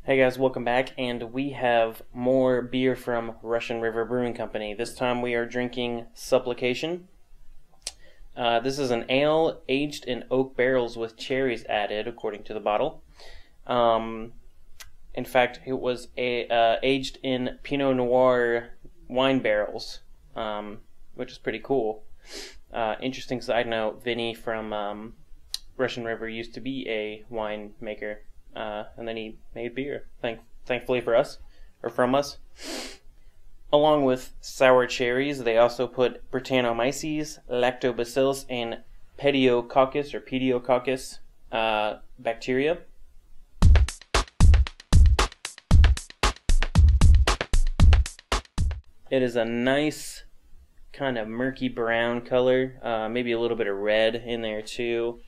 Hey guys, welcome back, and we have more beer from Russian River Brewing Company. This time we are drinking Supplication. This is an ale aged in oak barrels with cherries added, according to the bottle. In fact, it was aged in Pinot Noir wine barrels, which is pretty cool. Interesting side note, Vinny from Russian River used to be a wine maker. And then he made beer, thankfully for us, or from us. Along with sour cherries, they also put Brettanomyces, Lactobacillus, and Pediococcus bacteria. It is a nice kind of murky brown color, maybe a little bit of red in there too,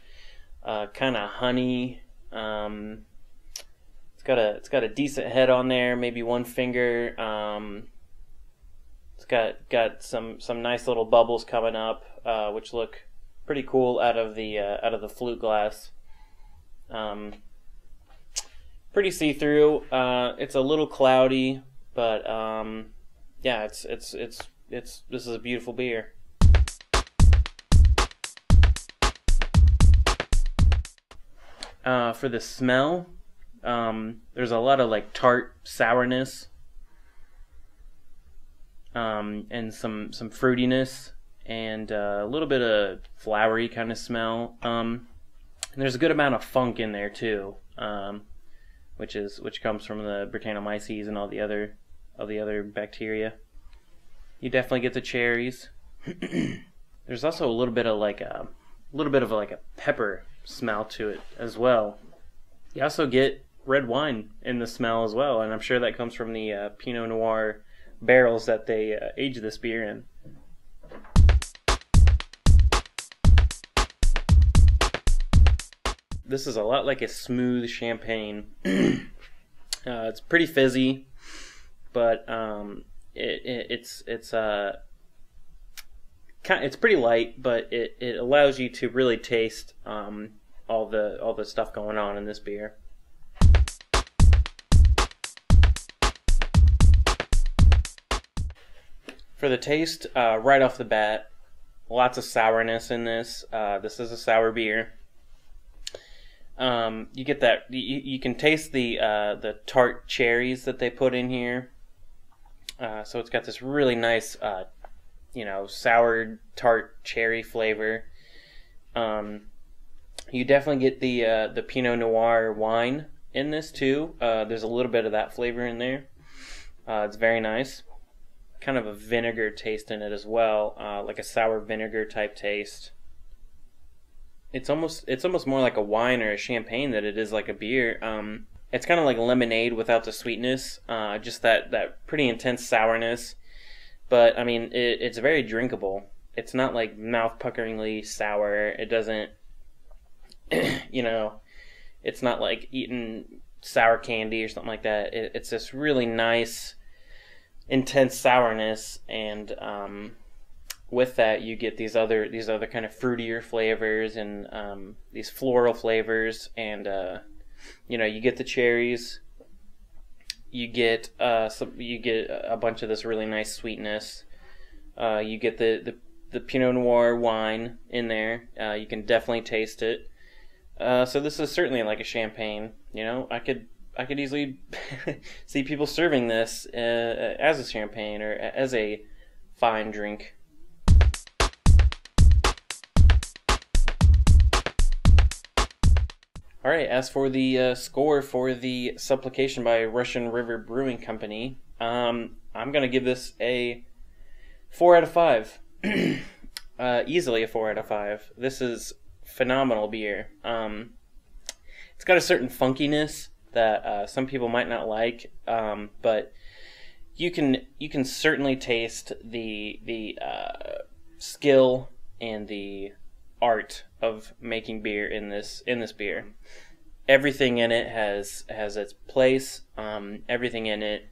kind of honey. It's got a decent head on there, maybe one finger. It's got some nice little bubbles coming up, which look pretty cool out of the flute glass. Pretty see-through. It's a little cloudy, but yeah, this is a beautiful beer. For the smell, there's a lot of like tart sourness, and some fruitiness, and a little bit of flowery kind of smell. And there's a good amount of funk in there too, which comes from the Brettanomyces and all the other bacteria. You definitely get the cherries. There's also a little bit of a pepper smell to it as well. You also get red wine in the smell as well, and I'm sure that comes from the Pinot Noir barrels that they age this beer in. This is a lot like a smooth champagne. It's pretty fizzy, but it's pretty light, but it allows you to really taste all the stuff going on in this beer. For the taste, right off the bat, lots of sourness in this. This is a sour beer. You get that. You can taste the tart cherries that they put in here. So it's got this really nice, sour tart cherry flavor. You definitely get the Pinot Noir wine in this too. There's a little bit of that flavor in there. It's very nice. Kind of a vinegar taste in it as well, like a sour vinegar type taste. It's almost more like a wine or a champagne than it is like a beer. It's kind of like lemonade without the sweetness, just that pretty intense sourness. But I mean, it's very drinkable. It's not like mouth-puckeringly sour. It doesn't, it's not like eating sour candy or something like that. It's this really nice, intense sourness, and with that you get these other kind of fruitier flavors and these floral flavors, and you get the cherries. You get a bunch of this really nice sweetness. You get the Pinot Noir wine in there. You can definitely taste it. So this is certainly like a champagne. I could easily see people serving this as a champagne or as a fine drink. All right, as for the score for the Supplication by Russian River Brewing Company, I'm going to give this a 4 out of 5. Easily a 4 out of 5. This is phenomenal beer. It's got a certain funkiness that some people might not like, but you can certainly taste the skill and the art of making beer in this beer. Everything in it has its place. Everything in it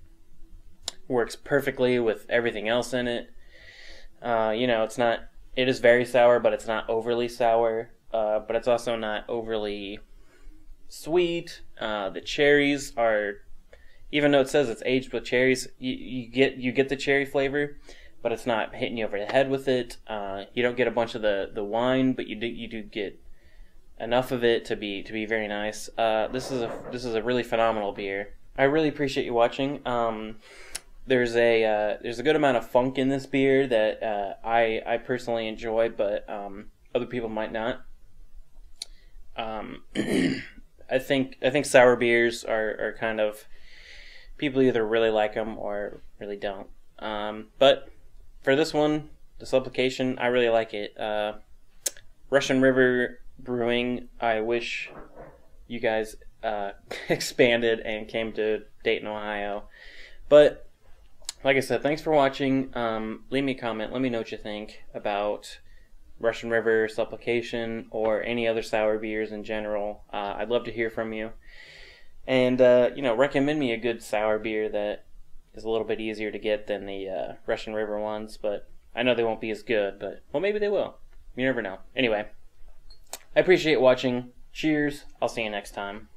works perfectly with everything else in it. It is very sour, but it's not overly sour. But it's also not overly sweet. The cherries are even though it says it's aged with cherries, you get the cherry flavor, but it's not hitting you over the head with it. You don't get a bunch of the wine, but you do get enough of it to be very nice. This is a really phenomenal beer. I really appreciate you watching. There's a good amount of funk in this beer that I personally enjoy, but other people might not. I think sour beers are kind of, people either really like them or really don't. But for this one, the Supplication, I really like it. Russian River Brewing, I wish you guys expanded and came to Dayton, Ohio. But like I said, thanks for watching. Leave me a comment. Let me know what you think about Russian River, Supplication, or any other sour beers in general. I'd love to hear from you. And, recommend me a good sour beer that is a little bit easier to get than the Russian River ones. But I know they won't be as good, but, well, maybe they will. You never know. Anyway, I appreciate watching. Cheers. I'll see you next time.